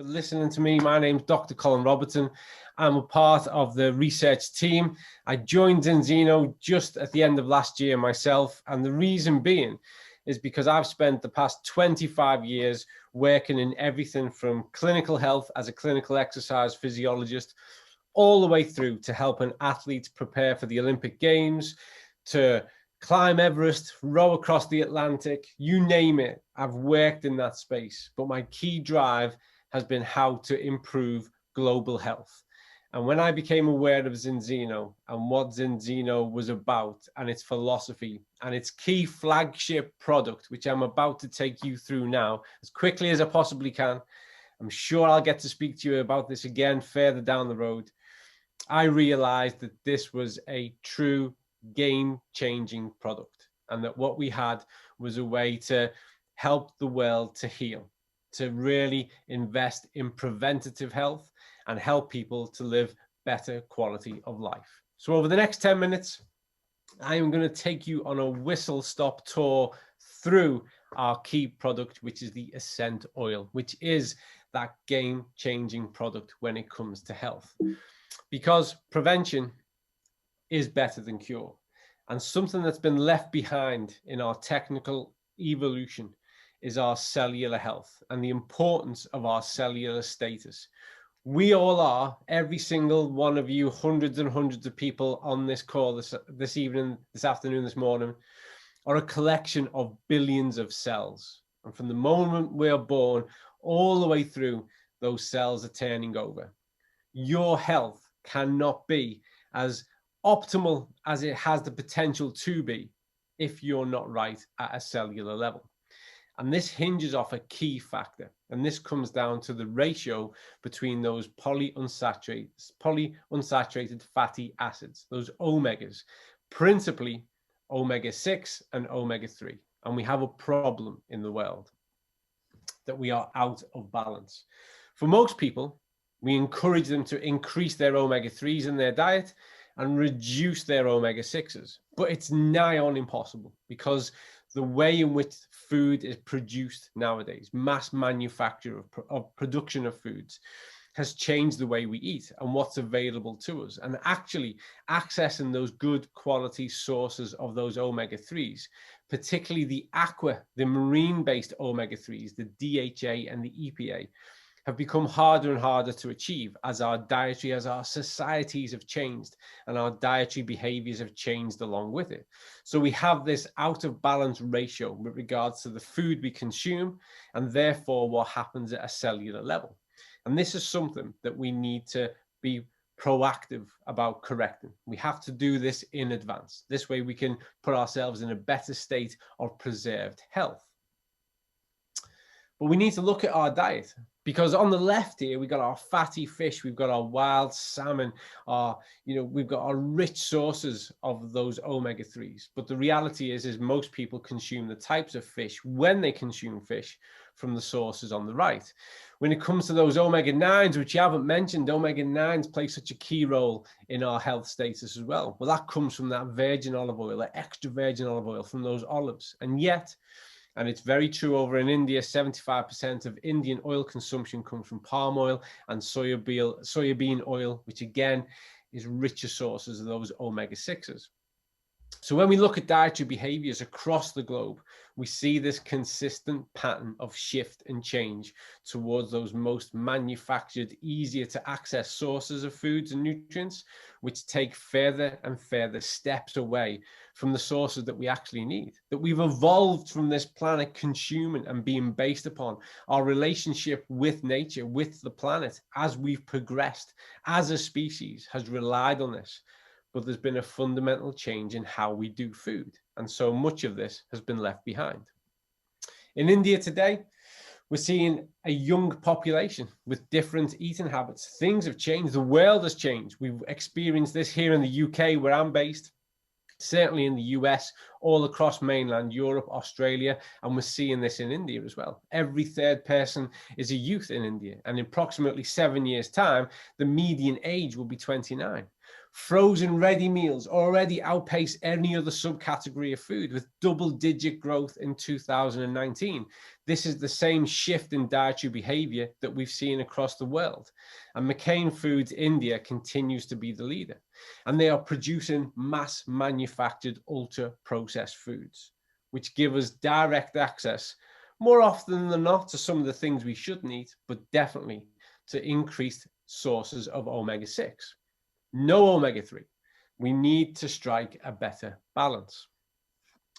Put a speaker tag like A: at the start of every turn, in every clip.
A: for listening to me. My name's Dr. Colin Robertson. I'm a part of the research team. I joined Enzino just at the end of last year myself, and the reason being is because I've spent the past 25 years working in everything from clinical health as a clinical exercise physiologist, all the way through to helping athletes prepare for the Olympic Games, to climb Everest, row across the Atlantic, you name it. I've worked in that space, but my key drive has been how to improve global health. And when I became aware of Enzino and what Enzino was about and its philosophy and its key flagship product, which I'm about to take you through now as quickly as I possibly can, I'm sure I'll get to speak to you about this again further down the road. I realized that this was a true game-changing product, and that what we had was a way to help the world to heal, to really invest in preventative health and help people to live better quality of life. So over the next 10 minutes, I am going to take you on a whistle-stop tour through our key product, which is the Ascent Oil, which is that game-changing product when it comes to health. Because prevention is better than cure. And something that's been left behind in our technical evolution is our cellular health and the importance of our cellular status. We all are, every single one of you, hundreds and hundreds of people on this call this evening, this afternoon, this morning, are a collection of billions of cells. And from the moment we are born, all the way through, those cells are turning over. Your health cannot be as optimal as it has the potential to be if you're not right at a cellular level. And this hinges off a key factor, and this comes down to the ratio between those polyunsaturated fatty acids, those omegas, principally omega-6 and omega-3. And we have a problem in the world that we are out of balance. For most people, we encourage them to increase their omega-3s in their diet and reduce their omega-6s. But it's nigh on impossible because the way in which food is produced nowadays, mass manufacture of production of foods, has changed the way we eat and what's available to us. And actually accessing those good quality sources of those omega-3s, particularly the marine-based omega-3s, the DHA and the EPA, have become harder and harder to achieve as our societies have changed and our dietary behaviors have changed along with it. So we have this out of balance ratio with regards to the food we consume and therefore what happens at a cellular level. And this is something that we need to be proactive about correcting. We have to do this in advance. This way we can put ourselves in a better state of preserved health. But we need to look at our diet, because on the left here, we've got our fatty fish, we've got our wild salmon, we've got our rich sources of those omega-3s. But the reality is most people consume the types of fish when they consume fish from the sources on the right. When it comes to those omega-9s, which you haven't mentioned, omega-9s play such a key role in our health status as well. Well, that comes from that virgin olive oil, that extra virgin olive oil from those olives. And yet, and it's very true over in India, 75% of Indian oil consumption comes from palm oil and soybean oil, which again is richer sources of those omega-6s. So when we look at dietary behaviors across the globe, we see this consistent pattern of shift and change towards those most manufactured, easier to access sources of foods and nutrients, which take further and further steps away from the sources that we actually need, that we've evolved from this planet consuming and being based upon. Our relationship with nature, with the planet, as we've progressed as a species, has relied on this. But there's been a fundamental change in how we do food. And so much of this has been left behind. In India today, we're seeing a young population with different eating habits. Things have changed. The world has changed. We've experienced this here in the UK, where I'm based, certainly in the US, all across mainland Europe, Australia, and we're seeing this in India as well. Every third person is a youth in India. And in approximately 7 years' time, the median age will be 29. Frozen ready meals already outpace any other subcategory of food with double-digit growth in 2019. This is the same shift in dietary behavior that we've seen across the world. And McCain Foods India continues to be the leader. And they are producing mass manufactured ultra-processed foods, which give us direct access more often than not to some of the things we shouldn't eat, but definitely to increased sources of omega-6. No omega-3. We need to strike a better balance.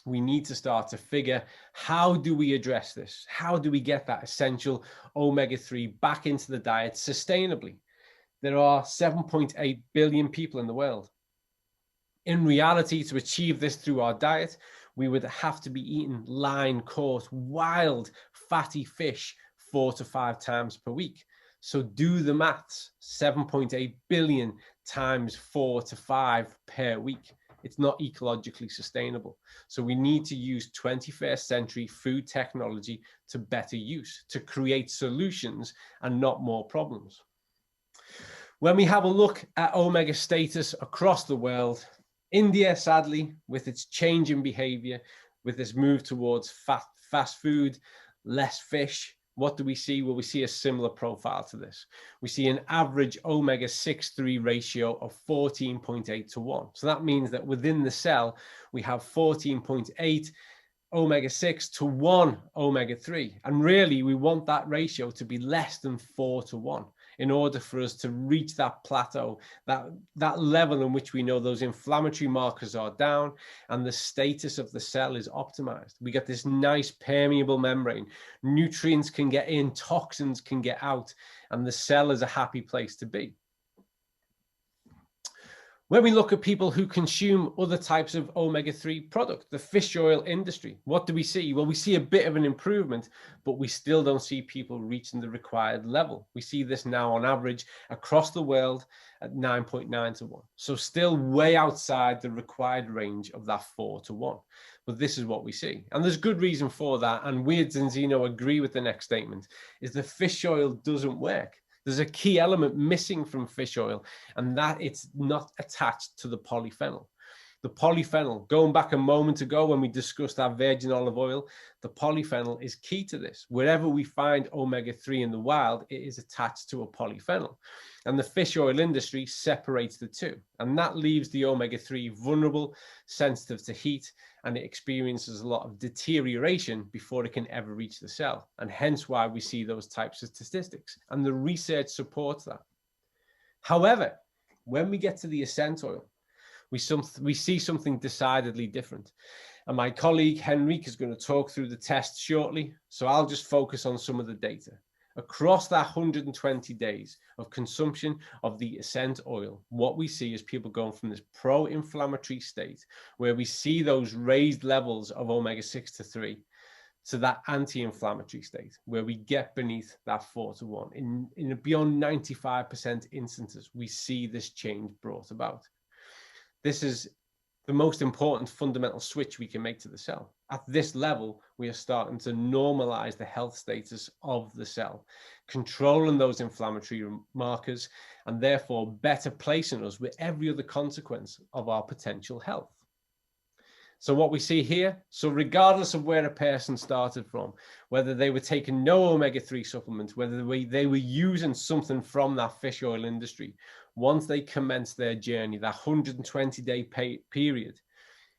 A: We need to start to figure, how do we address this? How do we get that essential omega-3 back into the diet sustainably? There are 7.8 billion people in the world. In reality, to achieve this through our diet, we would have to be eating line-caught, wild, fatty fish 4 to 5 times per week. So do the maths, 7.8 billion times 4 to 5 per week. It's not ecologically sustainable. So we need to use 21st century food technology to better use, to create solutions and not more problems. When we have a look at omega status across the world, India, sadly, with its change in behavior, with this move towards fast food, less fish, what do we see? Well, we see a similar profile to this. We see an average omega-6-3 ratio of 14.8 to 1. So that means that within the cell, we have 14.8 omega-6 to 1 omega-3. And really, we want that ratio to be less than 4 to 1 in order for us to reach that plateau, that level in which we know those inflammatory markers are down and the status of the cell is optimized. We get this nice permeable membrane. Nutrients can get in, toxins can get out, and the cell is a happy place to be. When we look at people who consume other types of omega-3 product, the fish oil industry, what do we see? Well, we see a bit of an improvement, but we still don't see people reaching the required level. We see this now on average across the world at 9.9 to 1. So still way outside the required range of that 4 to 1. But this is what we see. And there's good reason for that. And we at Zenzino agree with the next statement, is the fish oil doesn't work. There's a key element missing from fish oil, and that it's not attached to the polyphenol. The polyphenol, going back a moment ago when we discussed our virgin olive oil, the polyphenol is key to this. Wherever we find omega-3 in the wild, it is attached to a polyphenol. And the fish oil industry separates the two. And that leaves the omega-3 vulnerable, sensitive to heat, and it experiences a lot of deterioration before it can ever reach the cell. And hence why we see those types of statistics. And the research supports that. However, when we get to the essential oil, we see something decidedly different. And my colleague Henrique is going to talk through the test shortly, so I'll just focus on some of the data. Across that 120 days of consumption of the essential oil, what we see is people going from this pro-inflammatory state, where we see those raised levels of omega-6 to 3, to that anti-inflammatory state, where we get beneath that 4 to 1. In beyond 95% instances, we see this change brought about. This is the most important fundamental switch we can make to the cell. At this level, we are starting to normalize the health status of the cell, controlling those inflammatory markers, and therefore better placing us with every other consequence of our potential health. So what we see here, so regardless of where a person started from, whether they were taking no omega-3 supplements, whether they were using something from that fish oil industry, once they commence their journey, that 120-day period,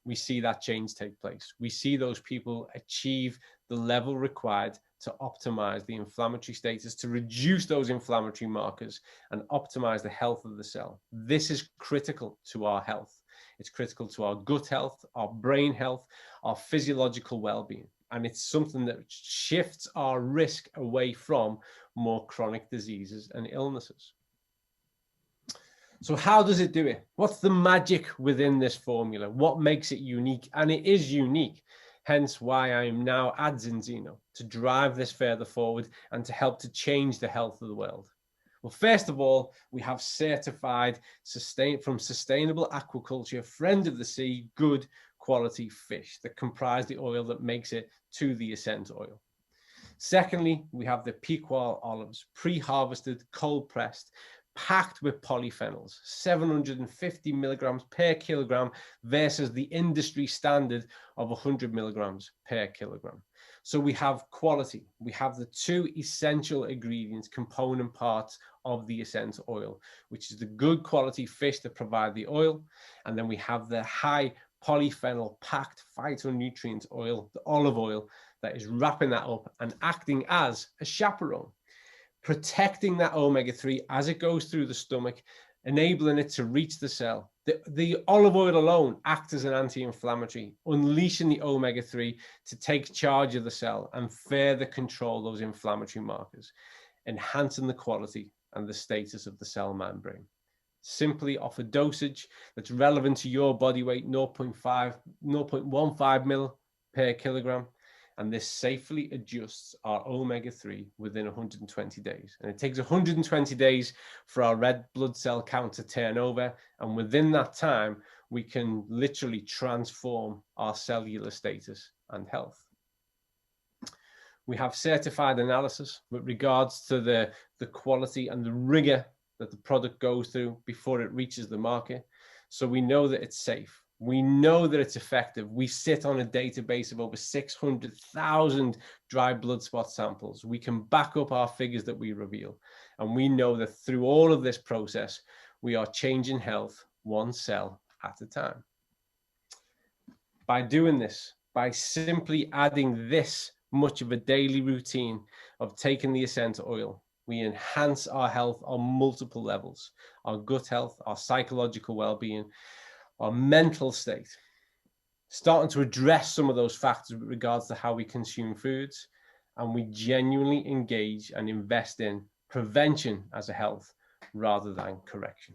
A: we see that change take place. We see those people achieve the level required to optimize the inflammatory status, to reduce those inflammatory markers and optimize the health of the cell. This is critical to our health. It's critical to our gut health, our brain health, our physiological well-being. And it's something that shifts our risk away from more chronic diseases and illnesses. So how does it do it? What's the magic within this formula? What makes it unique? And it is unique. Hence why I am now at Zenzino, to drive this further forward and to help to change the health of the world. Well, first of all, we have certified from sustainable aquaculture, friend of the sea, good quality fish that comprise the oil that makes it to the essential oil. Secondly, we have the Picual olives, pre-harvested, cold pressed, packed with polyphenols, 750 milligrams per kilogram versus the industry standard of 100 milligrams per kilogram. So we have quality. We have the two essential ingredients, component parts of the essential oil, which is the good quality fish that provide the oil. And then we have the high polyphenol packed phytonutrient oil, the olive oil, that is wrapping that up and acting as a chaperone, protecting that omega-3 as it goes through the stomach, enabling it to reach the cell. The olive oil alone acts as an anti-inflammatory, unleashing the omega-3 to take charge of the cell and further control those inflammatory markers, enhancing the quality and the status of the cell membrane. Simply off a dosage that's relevant to your body weight, 0.15 mil per kilogram. And this safely adjusts our omega-3 within 120 days. And it takes 120 days for our red blood cell count to turn over. And within that time, we can literally transform our cellular status and health. We have certified analysis with regards to the quality and the rigor that the product goes through before it reaches the market. So we know that it's safe. We know that it's effective. We sit on a database of over 600,000 dry blood spot samples. We can back up our figures that we reveal. And we know that through all of this process, we are changing health one cell at a time. By doing this, by simply adding this much of a daily routine of taking the essential oil, we enhance our health on multiple levels, our gut health, our psychological well-being, our mental state, starting to address some of those factors with regards to how we consume foods, and we genuinely engage and invest in prevention as a health rather than correction.